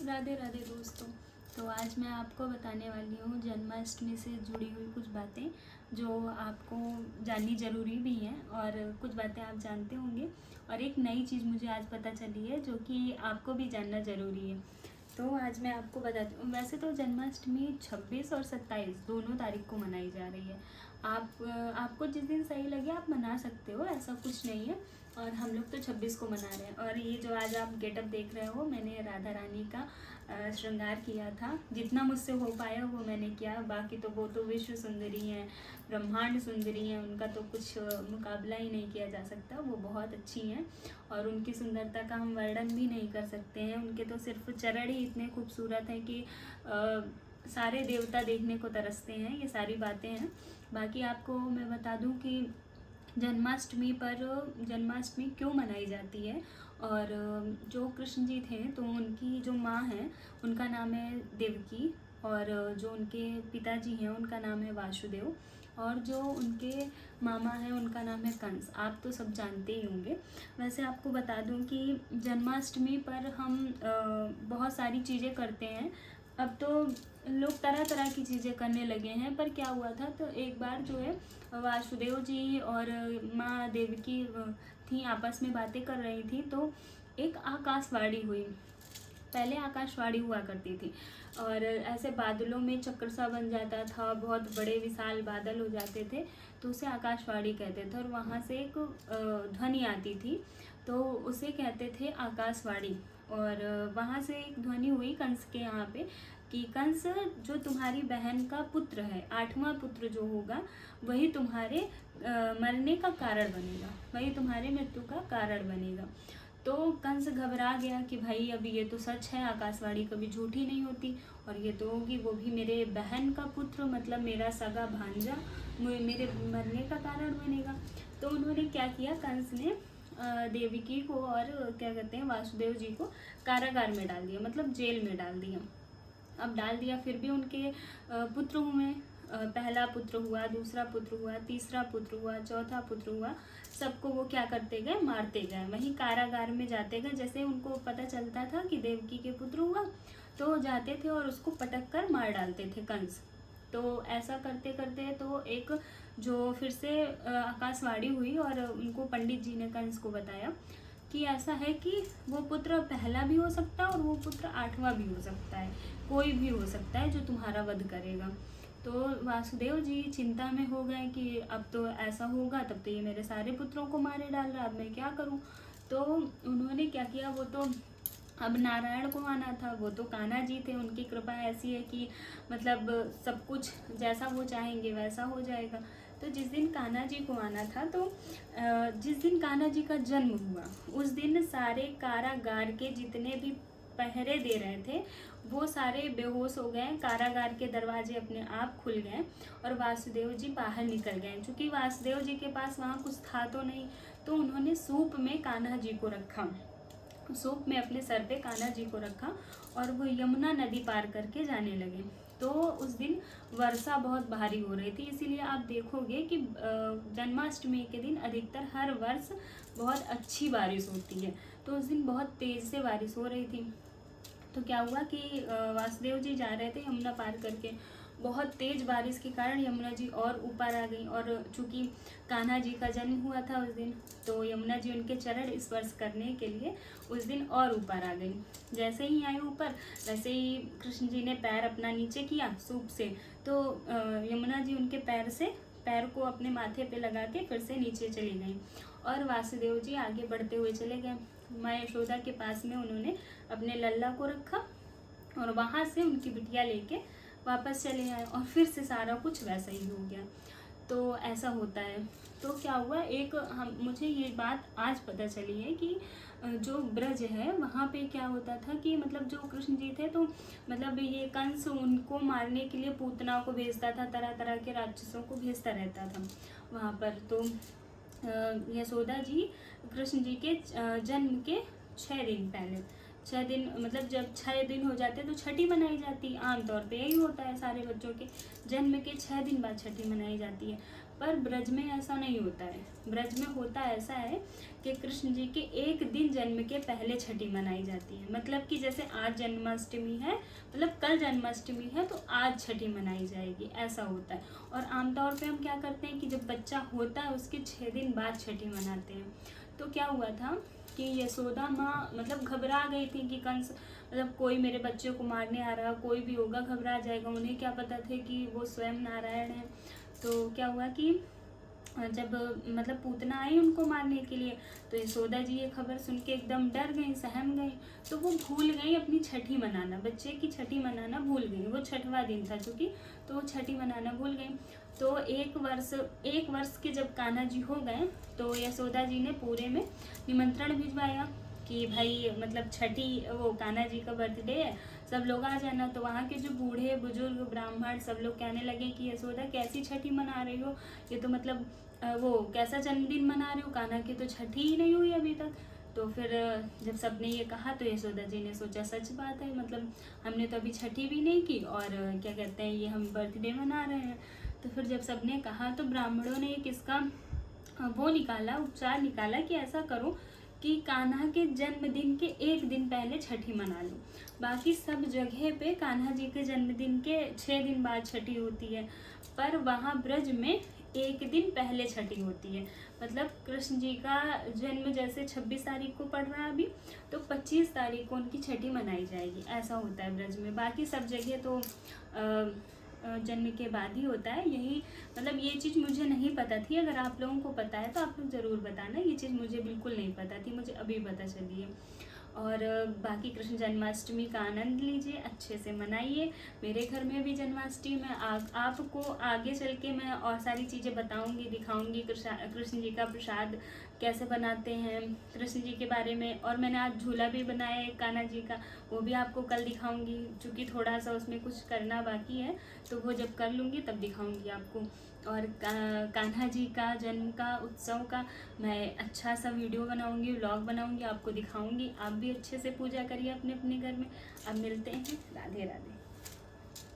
राधे राधे दोस्तों। तो आज मैं आपको बताने वाली हूँ जन्माष्टमी से जुड़ी हुई कुछ बातें जो आपको जाननी ज़रूरी भी हैं और कुछ बातें आप जानते होंगे। और एक नई चीज़ मुझे आज पता चली है जो कि आपको भी जानना ज़रूरी है। तो आज मैं आपको बताती हूँ। वैसे तो जन्माष्टमी 26 और 27 दोनों तारीख को मनाई जा रही है। आपको जिस दिन सही लगे आप मना सकते हो, ऐसा कुछ नहीं है। और हम लोग तो 26 को मना रहे हैं। और ये जो आज आप गेटअप देख रहे हो, मैंने राधा रानी का श्रृंगार किया था। जितना मुझसे हो पाया वो मैंने किया। बाकी तो वो तो विश्व सुंदरी हैं, ब्रह्मांड सुंदरी हैं, उनका तो कुछ मुकाबला ही नहीं किया जा सकता। वो बहुत अच्छी हैं और उनकी सुंदरता का हम वर्णन भी नहीं कर सकते हैं। उनके तो सिर्फ चरण ही इतने खूबसूरत हैं कि सारे देवता देखने को तरसते हैं। ये सारी बातें हैं। बाकी आपको मैं बता दूं कि जन्माष्टमी क्यों मनाई जाती है। और जो कृष्ण जी थे तो उनकी जो माँ है उनका नाम है देवकी, और जो उनके पिताजी हैं उनका नाम है वासुदेव, और जो उनके मामा हैं उनका नाम है कंस। आप तो सब जानते ही होंगे। वैसे आपको बता दूं कि जन्माष्टमी पर हम बहुत सारी चीज़ें करते हैं। अब तो लोग तरह तरह की चीज़ें करने लगे हैं। पर क्या हुआ था, तो एक बार जो है वासुदेव जी और माँ देवकी थी, आपस में बातें कर रही थी। तो एक आकाशवाणी हुई। पहले आकाशवाणी हुआ करती थी और ऐसे बादलों में चक्र सा बन जाता था, बहुत बड़े विशाल बादल हो जाते थे, तो उसे आकाशवाणी कहते थे। और वहाँ से एक ध्वनि आती थी, तो उसे कहते थे आकाशवाणी। और वहाँ से एक ध्वनि हुई कंस के यहाँ पे कि कंस, जो तुम्हारी बहन का पुत्र है, 8वां पुत्र जो होगा वही तुम्हारे मरने का कारण बनेगा, वही तुम्हारे मृत्यु का कारण बनेगा। तो कंस घबरा गया कि भाई अभी ये तो सच है, आकाशवाणी कभी झूठी नहीं होती, और ये तो होगी, वो भी मेरे बहन का पुत्र, मतलब मेरा सगा भांजा मेरे मरने का कारण बनेगा। तो उन्होंने क्या किया, कंस ने देवकी को और क्या कहते हैं वासुदेव जी को कारागार में डाल दिया, मतलब जेल में डाल दिया। अब डाल दिया, फिर भी उनके पुत्र हुए। पहला पुत्र हुआ, दूसरा पुत्र हुआ, तीसरा पुत्र हुआ, चौथा पुत्र हुआ। सबको वो क्या करते गए, मारते गए, वहीं कारागार में जाते गए। जैसे उनको पता चलता था कि देवकी के पुत्र हुआ तो जाते थे और उसको पटक कर मार डालते थे कंस। तो ऐसा करते करते तो एक जो फिर से आकाशवाणी हुई और उनको पंडित जी ने कंस को बताया कि ऐसा है कि वो पुत्र पहला भी हो सकता है और वो पुत्र 8वां भी हो सकता है, कोई भी हो सकता है जो तुम्हारा वध करेगा। तो वासुदेव जी चिंता में हो गए कि अब तो ऐसा होगा, तब तो ये मेरे सारे पुत्रों को मारे डाल रहा, अब मैं क्या करूं। तो उन्होंने क्या किया, वो तो अब नारायण को आना था, वो तो कान्हा जी थे, उनकी कृपा ऐसी है कि मतलब सब कुछ जैसा वो चाहेंगे वैसा हो जाएगा। तो जिस दिन कान्हा जी को आना था, तो जिस दिन कान्हा जी का जन्म हुआ उस दिन सारे कारागार के जितने भी पहरे दे रहे थे वो सारे बेहोश हो गए। कारागार के दरवाजे अपने आप खुल गए और वासुदेव जी बाहर निकल गए। चूँकि वासुदेव जी के पास वहाँ कुछ था तो नहीं, तो उन्होंने सूप में कान्हा जी को रखा, सूप में अपने सर पे कान्हा जी को रखा और वो यमुना नदी पार करके जाने लगे। तो उस दिन वर्षा बहुत भारी हो रही थी, इसीलिए आप देखोगे कि जन्माष्टमी के दिन अधिकतर हर वर्ष बहुत अच्छी बारिश होती है। तो उस दिन बहुत तेज़ से बारिश हो रही थी। तो क्या हुआ कि वासुदेव जी जा रहे थे यमुना पार करके, बहुत तेज़ बारिश के कारण यमुना जी और ऊपर आ गई। और चूँकि कान्हा जी का जन्म हुआ था उस दिन, तो यमुना जी उनके चरण स्पर्श करने के लिए उस दिन और ऊपर आ गई। जैसे ही आई ऊपर, वैसे ही कृष्ण जी ने पैर अपना नीचे किया सूप से, तो यमुना जी उनके पैर को अपने माथे पे लगा के फिर से नीचे चली गई और वासुदेव जी आगे बढ़ते हुए चले गए। माँ यशोदा के पास में उन्होंने अपने लल्ला को रखा और वहाँ से उनकी बिटिया लेके वापस चले आए और फिर से सारा कुछ वैसा ही हो गया। तो ऐसा होता है। तो क्या हुआ, मुझे ये बात आज पता चली है कि जो ब्रज है वहाँ पे क्या होता था कि मतलब जो कृष्ण जी थे, तो मतलब ये कंस उनको मारने के लिए पूतना को भेजता था, तरह तरह के राक्षसों को भेजता रहता था वहाँ पर। तो यशोदा जी कृष्ण जी के जन्म के 6 दिन पहले, 6 दिन मतलब जब 6 दिन हो जाते तो छठी मनाई जाती। आमतौर पे यही होता है, सारे बच्चों के जन्म के 6 दिन बाद छठी मनाई जाती है। पर ब्रज में ऐसा नहीं होता है। ब्रज में होता ऐसा है कि कृष्ण जी के एक दिन जन्म के पहले छठी मनाई जाती है। मतलब कि जैसे आज जन्माष्टमी है, मतलब कल जन्माष्टमी है तो आज छठी मनाई जाएगी, ऐसा होता है। और आमतौर पे हम क्या करते हैं कि जब बच्चा होता है उसके 6 दिन बाद छठी मनाते हैं। तो क्या हुआ था कि यशोदा माँ मतलब घबरा गई थी कि कंस मतलब कोई मेरे बच्चे को मारने आ रहा, कोई भी होगा घबरा जाएगा। उन्हें क्या पता थे कि वो स्वयं नारायण है। तो क्या हुआ कि जब मतलब पूतना आई उनको मारने के लिए, तो यशोदा जी ये खबर सुन के एकदम डर गई, सहम गई। तो वो भूल गई अपनी छठी मनाना, बच्चे की छठी मनाना भूल गई। वो 6वां दिन था चूँकि, तो वो छठी मनाना भूल गई। तो एक वर्ष के जब कान्हा जी हो गए तो यशोदा जी ने पूरे में निमंत्रण भिजवाया कि भाई मतलब छठी वो कान्हा जी का बर्थडे है, सब लोग आ जाना। तो वहाँ के जो बूढ़े बुजुर्ग ब्राह्मण सब लोग कहने लगे कि यशोदा कैसी छठी मना रही हो, ये तो मतलब वो कैसा जन्मदिन मना रहे हो, कान्हा की तो छठी ही नहीं हुई अभी तक। तो फिर जब सबने ये कहा तो यशोदा जी ने सोचा सच बात है, मतलब हमने तो अभी छठी भी नहीं की और क्या कहते हैं ये हम बर्थडे मना रहे हैं। तो फिर जब सबने कहा तो ब्राह्मणों ने एक इसका वो निकाला, उपचार निकाला कि ऐसा करो कि कान्हा के जन्मदिन के एक दिन पहले छठी मना लो। बाकी सब जगह पे कान्हा जी के जन्मदिन के 6 दिन बाद छठी होती है, पर वहाँ ब्रज में एक दिन पहले छठी होती है। मतलब कृष्ण जी का जन्म जैसे 26 तारीख को पड़ रहा है अभी, तो 25 तारीख को उनकी छठी मनाई जाएगी, ऐसा होता है ब्रज में। बाकी सब जगह तो जन्म के बाद ही होता है। यही मतलब ये चीज़ मुझे नहीं पता थी, अगर आप लोगों को पता है तो आप लोग ज़रूर बताना। ये चीज़ मुझे बिल्कुल नहीं पता थी, मुझे अभी पता चली है। और बाकी कृष्ण जन्माष्टमी का आनंद लीजिए, अच्छे से मनाइए। मेरे घर में भी जन्माष्टमी में आपको आगे चल के मैं और सारी चीज़ें बताऊंगी, दिखाऊंगी कृष्ण जी का प्रसाद कैसे बनाते हैं, कृष्ण जी के बारे में। और मैंने आज झूला भी बनाया है कान्हा जी का, वो भी आपको कल दिखाऊंगी, क्योंकि थोड़ा सा उसमें कुछ करना बाकी है, तो वो जब कर लूँगी तब दिखाऊंगी आपको। और कान्हा जी का जन्म का उत्सव का मैं अच्छा सा वीडियो बनाऊंगी, व्लॉग बनाऊंगी, आपको दिखाऊंगी। आप भी अच्छे से पूजा करिए अपने अपने घर में। अब मिलते हैं, राधे राधे।